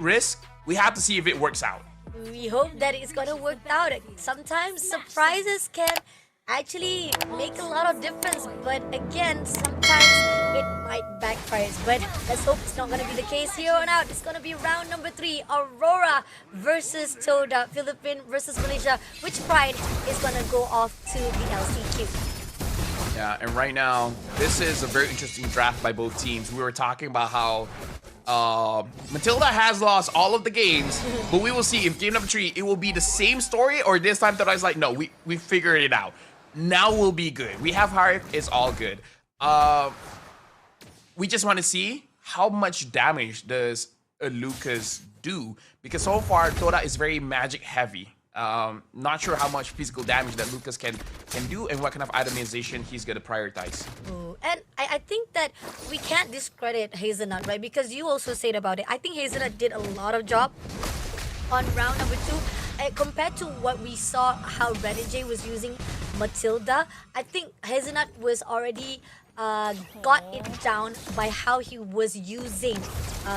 risk. We have to see if it works out. We hope that it's gonna work out. Sometimes surprises can actually make a lot of difference, but again, sometimes it might backfire. But let's hope it's not gonna be the case here on out. It's gonna be round number 3, Aurora versus TODAK, Philippines versus Malaysia. Which pride is gonna go off to the LCQ? Yeah, and right now, this is a very interesting draft by both teams. We were talking about how Matilda has lost all of the games, but we will see if game number 3, it will be the same story, or this time Toda is like, no, we figured it out. Now we'll be good. We have heart, it's all good. We just want to see how much damage does Lucas do, because so far Toda is very magic heavy. Not sure how much physical damage that Lucas can do and what kind of itemization he's gonna prioritize. Ooh, and I think that we can't discredit Hazelnut, right? Because you also said about it. I think Hazelnut did a lot of job on round number 2. Compared to what we saw, how Renegade was using Matilda, I think Hazelnut was already got it down by how he was using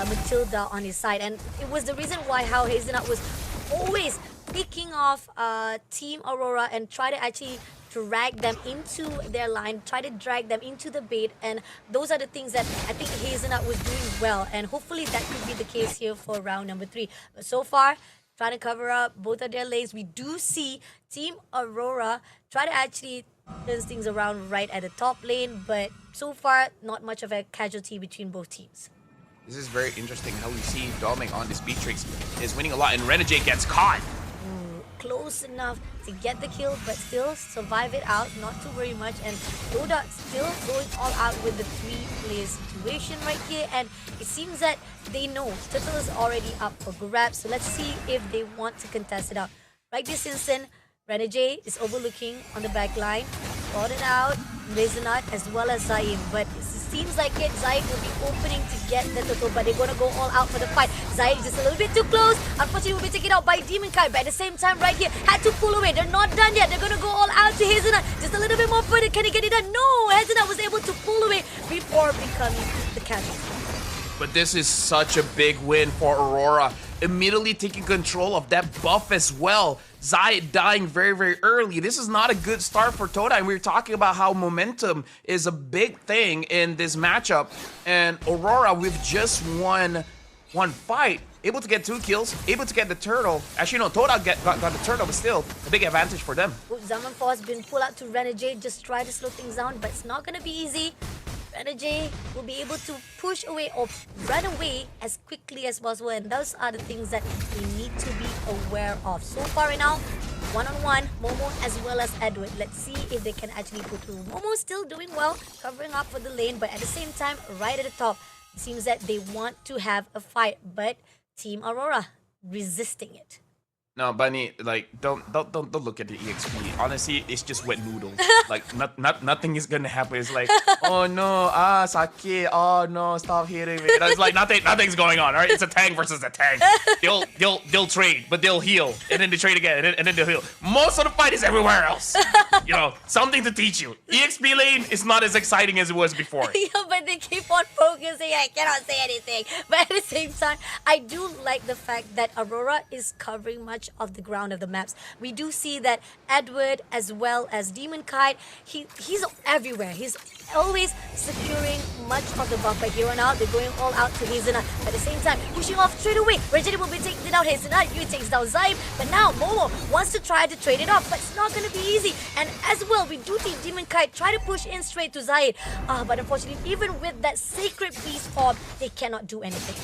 Matilda on his side. And it was the reason why how Hazelnut was always picking off Team Aurora and try to actually drag them into their line, try to drag them into the bait, and those are the things that I think Hazelnut was doing well, and hopefully that could be the case here for round number 3. But so far, trying to cover up both of their lanes, we do see Team Aurora try to actually turn things around right at the top lane, but so far, not much of a casualty between both teams. This is very interesting how we see Doming on this Beatrix is winning a lot, and Renegade gets caught. Close enough to get the kill, but still survive it out, not to worry much. And TODAK still going all out with the 3-player situation right here, and it seems that they know Turtle is already up for grabs, so let's see if they want to contest it out. Right this instant, Renegade is overlooking on the back line, brought it out, Hazelnut as well as Zaim, but it seems like Zaid will be opening to get the Turtle, but they're gonna go all out for the fight. Zaid is just a little bit too close. Unfortunately, will be taken out by Demon Kite, but at the same time, right here, had to pull away. They're not done yet. They're gonna go all out to Hazelnut. Just a little bit more further. Can he get it done? No! Hazelnut was able to pull away before becoming the casualty. But this is such a big win for Aurora. Immediately taking control of that buff as well. Zaid dying very, very early. This is not a good start for Toda, and we were talking about how momentum is a big thing in this matchup. And Aurora, with just one fight, able to get 2 kills, able to get the turtle. Actually, no, Toda got the turtle, but still a big advantage for them. Zaman Force been pulled out to Renegade, just try to slow things down, but it's not gonna be easy. Renegade will be able to push away or run away as quickly as possible, and those are the things that we need to be aware of. So far right now, one-on-one, Momo as well as Edward. Let's see if they can actually go through. Momo still doing well, covering up for the lane, but at the same time, right at the top, it seems that they want to have a fight, but Team Aurora resisting it. No, Bunny, like don't look at the EXP. Honestly, it's just wet noodles. Like nothing is gonna happen. It's like, oh no, sakit. Oh no, stop hitting me. It's like nothing's going on. All right, it's a tank versus a tank. They'll trade, but they'll heal, and then they trade again, and then they'll heal. Most of the fight is everywhere else. You know, something to teach you. EXP lane is not as exciting as it was before. Yeah, but they keep on focusing. I cannot say anything. But at the same time, I do like the fact that Aurora is covering much of the ground of the maps. We do see that Edward as well as Demon Kite, he's everywhere. He's always securing much of the buffer here on out. They're going all out to Hazelnut. At the same time, pushing off straight away. Reggie will be taking down Hazelnut. You takes down Zaib. But now Momo wants to try to trade it off, but it's not going to be easy. And as well, we do see Demon Kite try to push in straight to Zaid. But unfortunately, even with that Sacred Beast form, they cannot do anything.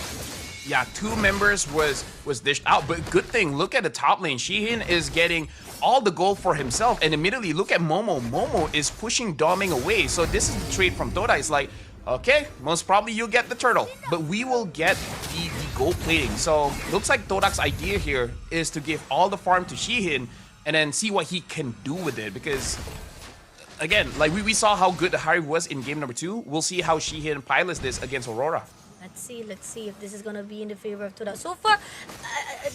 Yeah, 2 members was dished out, but good thing, look at the top lane. Shihin is getting all the gold for himself, and immediately look at Momo. Momo is pushing Doming away, so this is the trade from Toda. It's like, okay, most probably you'll get the turtle, but we will get the gold plating. So looks like Todak's idea here is to give all the farm to Shihin and then see what he can do with it, because again, like we saw how good the Hari was in game number 2. We'll see how Shihin pilots this against Aurora. Let's see if this is going to be in the favor of Toda. So far,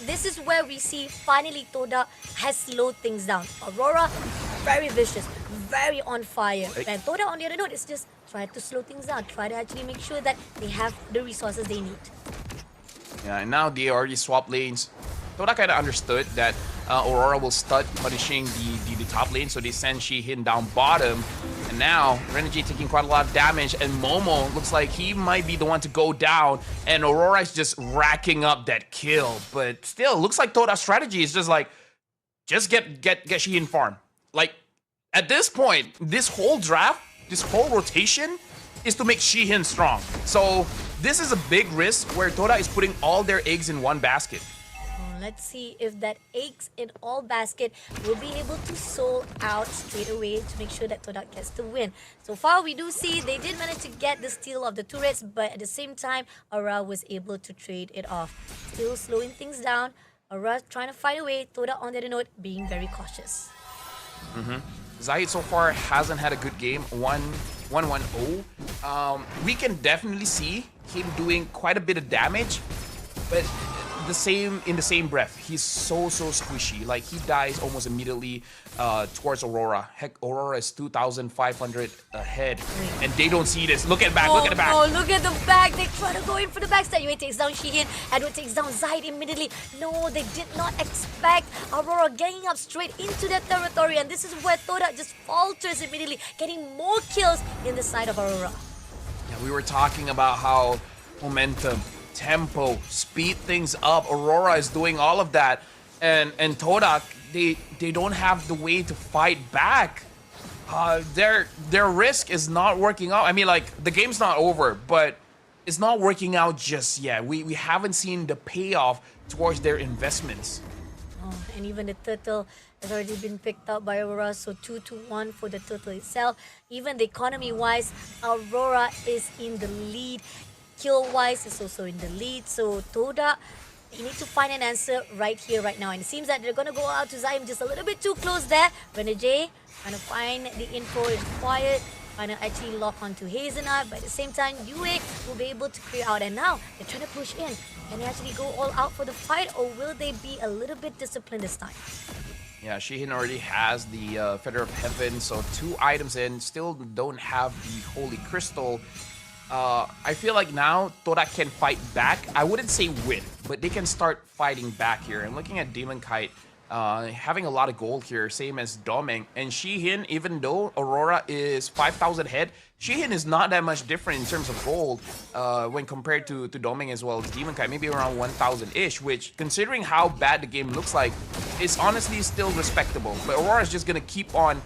this is where we see finally Toda has slowed things down. Aurora, very vicious, very on fire. And Toda, on the other note, is just try to slow things down. Try to actually make sure that they have the resources they need. Yeah, and now they already swap lanes. Toda kind of understood that Aurora will start punishing the top lane, so they send Shihin down bottom. And now, Renegade taking quite a lot of damage, and Momo looks like he might be the one to go down, and Aurora is just racking up that kill. But still, looks like Toda's strategy is just like, just get Shihin farm. Like, at this point, this whole draft, this whole rotation is to make Shihin strong. So this is a big risk where Toda is putting all their eggs in one basket. Let's see if that eggs in all basket will be able to sold out straight away to make sure that TODAK gets the win. So far, we do see they did manage to get the steal of the turrets, but at the same time, Aura was able to trade it off. Still slowing things down. Aura trying to find a way. TODAK on the other note being very cautious. Zahid so far hasn't had a good game. 1-1-0. We can definitely see him doing quite a bit of damage, but in the same breath, he's so squishy. Like, he dies almost immediately towards Aurora. Heck, Aurora is 2,500 ahead, and they don't see this. Look at the back, look at the back. Oh, look at the back. They try to go in for the backstab. Yue takes down Shihin. Edward takes down Zahid immediately. No, they did not expect Aurora getting up straight into their territory, and this is where Toda just falters immediately, getting more kills in the side of Aurora. Yeah, we were talking about how momentum, tempo, speed things up. Aurora is doing all of that, and TODAK, they don't have the way to fight back. Their risk is not working out. I mean, like, the game's not over, but it's not working out just yet. We haven't seen the payoff towards their investments. Oh, and even the turtle has already been picked up by Aurora, so 2-1 for the turtle itself. Even the economy-wise, Aurora is in the lead. Kill-wise is also in the lead, so Toda, you need to find an answer right here, right now. And it seems that they're going to go out to Zaim just a little bit too close there. Renegade trying to find the info, is quiet, trying to actually lock onto Hazelnut, but at the same time, Yue will be able to clear out. And now, they're trying to push in. Can they actually go all out for the fight, or will they be a little bit disciplined this time? Yeah, Shihin already has the Feather of Heaven, so 2 items in, still don't have the Holy Crystal. I feel like now TODAK can fight back. I wouldn't say win, but they can start fighting back here. And looking at Demon Kite, having a lot of gold here, same as Domeng. And Shihin, even though Aurora is 5,000 head, Shihin is not that much different in terms of gold when compared to Domeng as well as Demon Kite, maybe around 1,000-ish, which, considering how bad the game looks like, is honestly still respectable. But Aurora is just going to keep on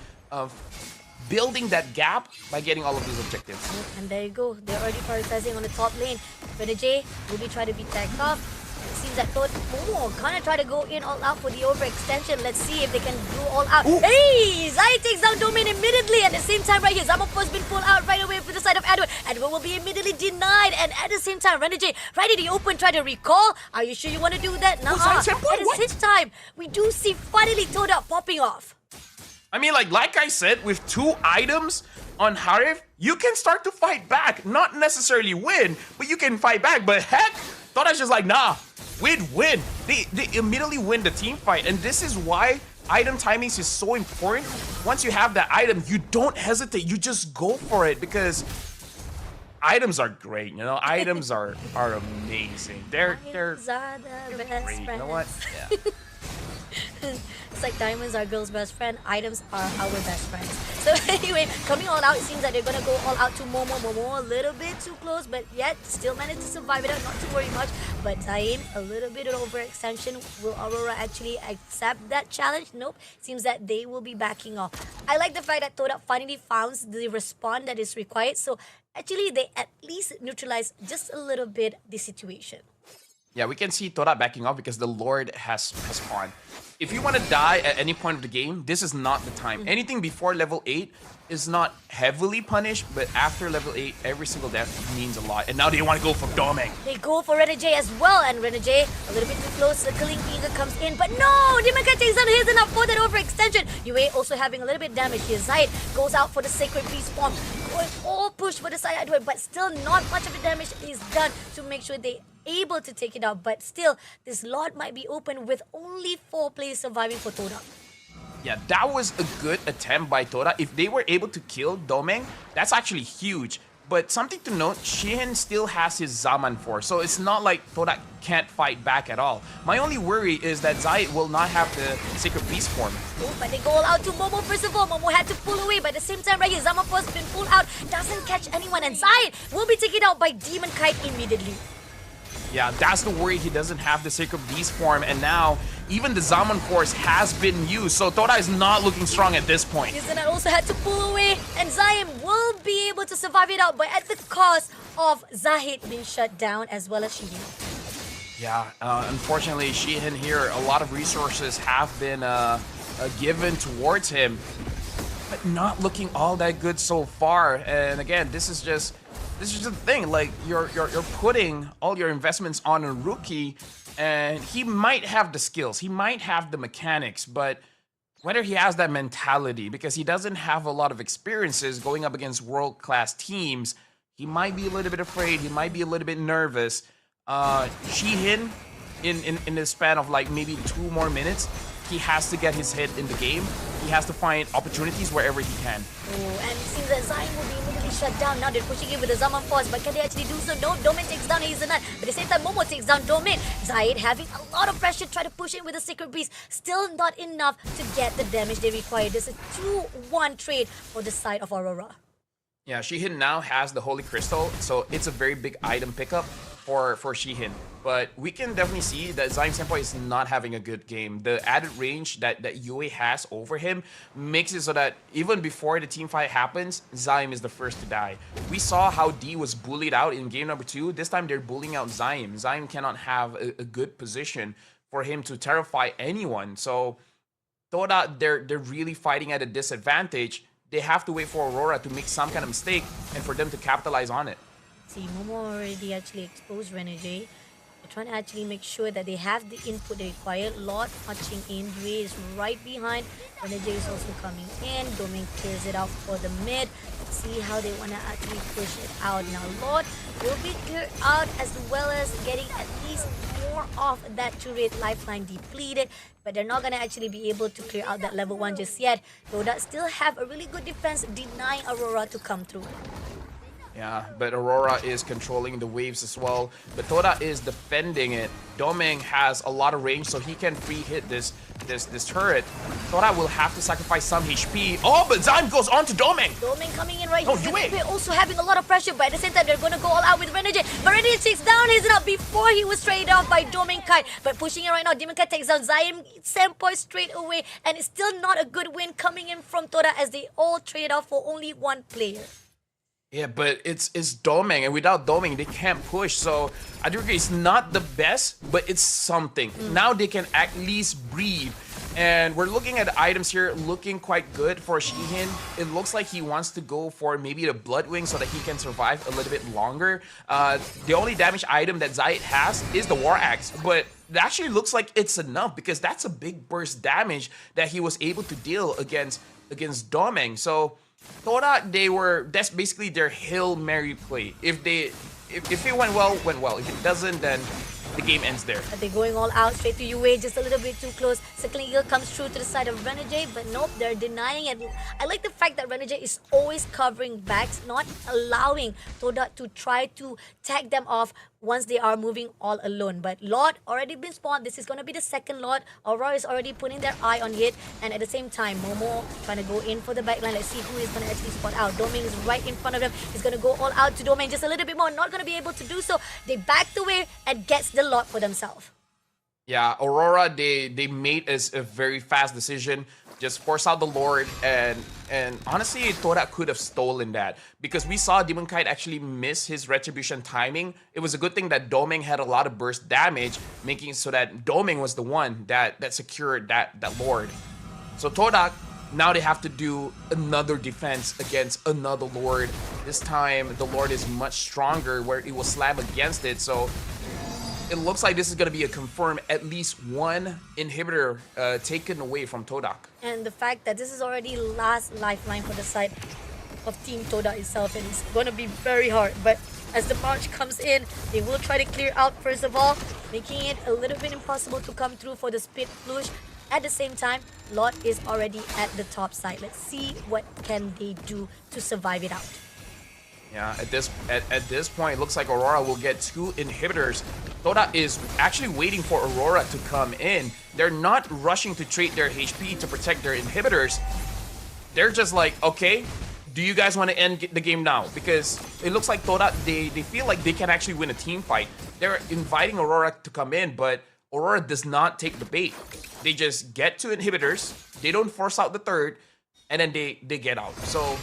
building that gap by getting all of these objectives. And there you go. They're already prioritizing on the top lane. Renegade will be trying to be tagged off. It seems that Momo kind of try to go in all out for the overextension. Let's see if they can go all out. Ooh. Hey! Zai takes down Domain immediately. At the same time right here, Zamopo's been pulled out right away for the side of Edward. Edward will be immediately denied. And at the same time, Renegade right in the open try to recall. Are you sure you want to do that? Nah. At the same time, we do see finally Toda popping off. I mean, like I said, with 2 items on Harif, you can start to fight back. Not necessarily win, but you can fight back. But heck, Toda's just like, nah, win. They immediately win the team fight. And this is why item timings is so important. Once you have that item, you don't hesitate. You just go for it, because items are great, you know? Items are amazing. They're Items are the best great. friends. You know what? Yeah. It's like diamonds are girl's best friend, items are our best friends. So anyway, coming all out, it seems that they're gonna go all out to Momo. Momo a little bit too close, but yet still managed to survive it out, not to worry much. But Zain, a little bit of overextension. Will Aurora actually accept that challenge? Nope. Seems that they will be backing off. I like the fact that TODAK finally found the respawn that is required. So actually, they at least neutralize just a little bit the situation. Yeah, we can see TODAK backing off because the Lord has spawned. If you want to die at any point of the game, this is not the time. Anything before level 8 is not heavily punished, but after level 8, every single death means a lot. And now they want to go for Domeng. They go for Renegade as well, and Renegade a little bit too close. The Killing Eagle comes in, but no! Dimaka takes down his enough for that overextension. Yue also having a little bit damage here. Zayed goes out for the Sacred Beast form. Going all push for the side Edward, but still not much of the damage is done to make sure they able to take it out. But still, this lot might be open with only 4 players surviving for TODAK. Yeah, that was a good attempt by Toda. If they were able to kill Domeng, that's actually huge. But something to note, Shihin still has his Zaman Force, so it's not like Todak can't fight back at all. My only worry is that Zayed will not have the Sacred Beast form. Oh, but they go all out to Momo first of all. Momo had to pull away, but at the same time, right here, Zaman Force been pulled out, doesn't catch anyone, and Zayed will be taken out by Demon Kite immediately. Yeah, that's the worry. He doesn't have the Sacred Beast form, and now even the Zaman Force has been used, so Toda is not looking strong at this point. Izanat also had to pull away, and Zaim will be able to survive it out, but at the cost of Zahid being shut down as well as Shihin. Yeah, unfortunately, Shihin here, a lot of resources have been given towards him, but not looking all that good so far. And again, this is just the thing. Like you're putting all your investments on a rookie, and he might have the skills, he might have the mechanics, but whether he has that mentality, because he doesn't have a lot of experiences going up against world-class teams, he might be a little bit afraid, he might be a little bit nervous. Shihin, in the span of like maybe 2 more minutes, he has to get his head in the game. He has to find opportunities wherever he can. Oh, and it seems that Zayn will be immediately shut down. Now they're pushing in with the Zaman Force, but can they actually do so? No, Domain takes down Hazelnut, but at the same time, Momo takes down Domain. Zayn having a lot of pressure, try to push in with the Sacred Beast. Still not enough to get the damage they require. This is a 2-1 trade for the side of Aurora. Yeah, Shihin now has the Holy Crystal, so it's a very big item pickup for Shihin. But we can definitely see that Zaim Senpai is not having a good game. The added range that Yue has over him makes it so that even before the team fight happens, Zaim is the first to die. We saw how D was bullied out in game number 2. This time they're bullying out Zaim. Zaim cannot have a good position for him to terrify anyone. So Toda, they're really fighting at a disadvantage. They have to wait for Aurora to make some kind of mistake and for them to capitalize on it. See, Momo already actually exposed Renegade. They're trying to actually make sure that they have the input they require. Lot touching in. Yue is right behind. Renegade is also coming in. Domain clears it out for the mid. Let's see how they want to actually push it out. Now, Lot will be cleared out as well as getting at least more of that turret lifeline depleted. But they're not going to actually be able to clear out that level 1 just yet. Toda still have a really good defense, denying Aurora to come through. Yeah, but Aurora is controlling the waves as well. But Toda is defending it. Domeng has a lot of range, so he can free hit this turret. Toda will have to sacrifice some HP. Oh, but Zaim goes on to Domeng. Domeng coming in right here. Yue also having a lot of pressure, but at the same time, they're going to go all out with Renegade. But Renegade takes down Hazelnut before he was traded off by Domeng Kite. But pushing in right now, Demon Kite takes down Zaim Senpai straight away. And it's still not a good win coming in from Toda as they all traded off for only 1 player. Yeah, but it's Domeng, and without Domeng, they can't push. So I do agree, it's not the best, but it's something. Now they can at least breathe. And we're looking at the items here, looking quite good for Shihin. It looks like he wants to go for maybe the Bloodwing so that he can survive a little bit longer. The only damage item that Zayed has is the War Axe, but it actually looks like it's enough because that's a big burst damage that he was able to deal against Domeng. So Toda, that's basically their Hail Mary play. If it went well, went well. If it doesn't, then the game ends there. Are they going all out straight to Yue, just a little bit too close? Second Eagle comes through to the side of Renegade, but nope, they're denying it. I like the fact that Renegade is always covering backs, not allowing Toda to try to tag them off once they are moving all alone. But Lot already been spawned. This is going to be the second Lot. Aurora is already putting their eye on it. And at the same time, Momo trying to go in for the backline. Let's see who is going to actually spot out. Domain is right in front of them. He's going to go all out to Domain just a little bit more. Not going to be able to do so. They backed away and gets the Lot for themselves. Yeah, Aurora, they made a very fast decision. Just force out the Lord, and honestly, Toda could have stolen that because we saw Demon Kite actually miss his retribution timing. It was a good thing that Domeng had a lot of burst damage, making it so that Domeng was the one that secured that Lord. So Toda, now they have to do another defense against another Lord. This time, the Lord is much stronger where it will slam against it. So it looks like this is going to be a confirmed at least 1 inhibitor taken away from Todak. And the fact that this is already last lifeline for the side of Team Toda itself, and it's going to be very hard. But as the march comes in, they will try to clear out first of all, making it a little bit impossible to come through for the split flush. At the same time, Lot is already at the top side. Let's see what can they do to survive it out. Yeah, at this point, it looks like Aurora will get 2 inhibitors. TODAK is actually waiting for Aurora to come in. They're not rushing to trade their HP to protect their inhibitors. They're just like, okay, do you guys want to end the game now? Because it looks like TODAK, they feel like they can actually win a team fight. They're inviting Aurora to come in, but Aurora does not take the bait. They just get 2 inhibitors, they don't force out the third, and then they get out. So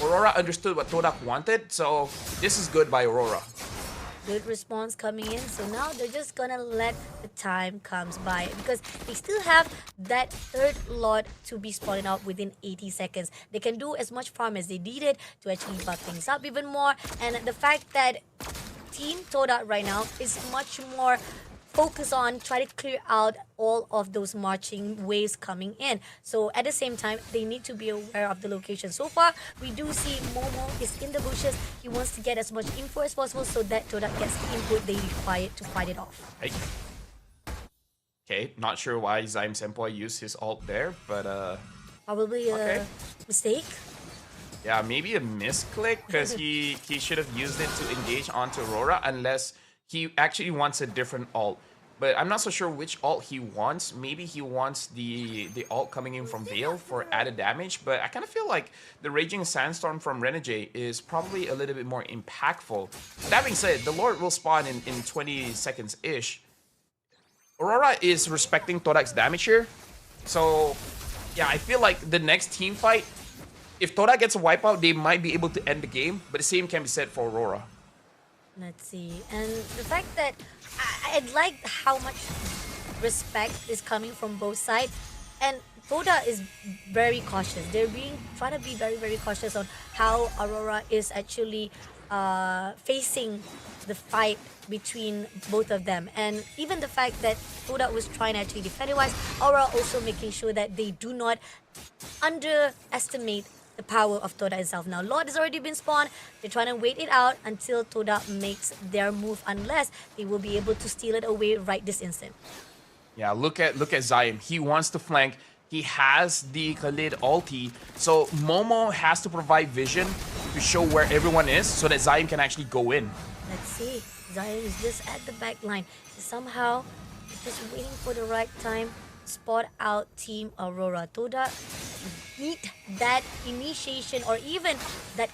Aurora understood what TODAK wanted, so this is good by Aurora. Good response coming in. So now they're just gonna let the time comes by because they still have that third lot to be spawning out within 80 seconds. They can do as much farm as they needed to actually buff things up even more. And the fact that Team TODAK right now is much more focus on try to clear out all of those marching waves coming in. So at the same time, they need to be aware of the location. So far, we do see Momo is in the bushes. He wants to get as much info as possible so that TODAK gets the input they require to fight it off. Hey. Okay, not sure why Zaim Senpai used his ult there, but Probably a mistake. yeah, maybe a misclick because he should have used it to engage onto Aurora unless he actually wants a different ult. But I'm not so sure which ult he wants. Maybe he wants the ult coming in from Veil for added damage. But I kind of feel like the Raging Sandstorm from Renegade is probably a little bit more impactful. That being said, the Lord will spawn in 20 seconds-ish. Aurora is respecting TODAK's damage here. So, yeah, I feel like the next team fight, if TODAK gets a wipeout, they might be able to end the game. But the same can be said for Aurora. Let's see. And the fact that I like how much respect is coming from both sides. And TODAK is very cautious. They're trying to be very, very cautious on how Aurora is actually facing the fight between both of them. And even the fact that TODAK was trying to actually defend it wise, Aurora also making sure that they do not underestimate the power of TODAK itself. Now, Lord has already been spawned. They're trying to wait it out until TODAK makes their move, unless they will be able to steal it away right this instant. Yeah, look at Zaim. He wants to flank. He has the Khalid ulti. So Momo has to provide vision to show where everyone is so that Zaim can actually go in. Let's see. Zaim is just at the back line. Somehow, just waiting for the right time. Spot out Team Aurora. TODAK need that initiation or even that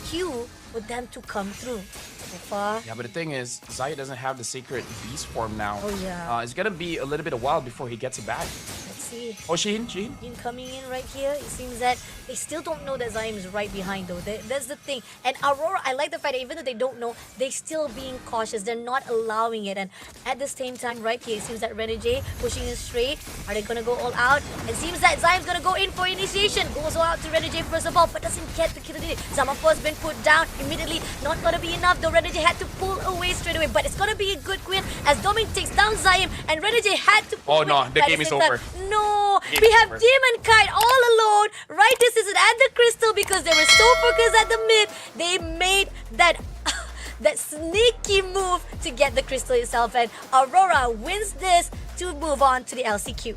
cue for them to come through. So far. Yeah, but the thing is, Zaya doesn't have the sacred beast form now. Oh yeah. It's gonna be a little bit of while before he gets it back. Let's see. Oh, Sheen. Coming in right here. It seems that they still don't know that Zaim is right behind though. That's the thing. And Aurora, I like the fact that even though they don't know, they still being cautious. They're not allowing it. And at the same time, right here, it seems that Renegade pushing it straight. Are they gonna go all out? It seems that Zaim's gonna go in for initiation. Goes all out to Renegade first of all, but doesn't get the kill. Zamafor's been put down immediately. Not gonna be enough though. Renegade had to pull away straight away, but it's gonna be a good win as Domin takes down Zaim and Renegade had to pull away. No, the game is over. No, we have Demon Kite all alone. Right, this is at the crystal because they were so focused at the mid. They made that that sneaky move to get the crystal itself, and Aurora wins this to move on to the LCQ.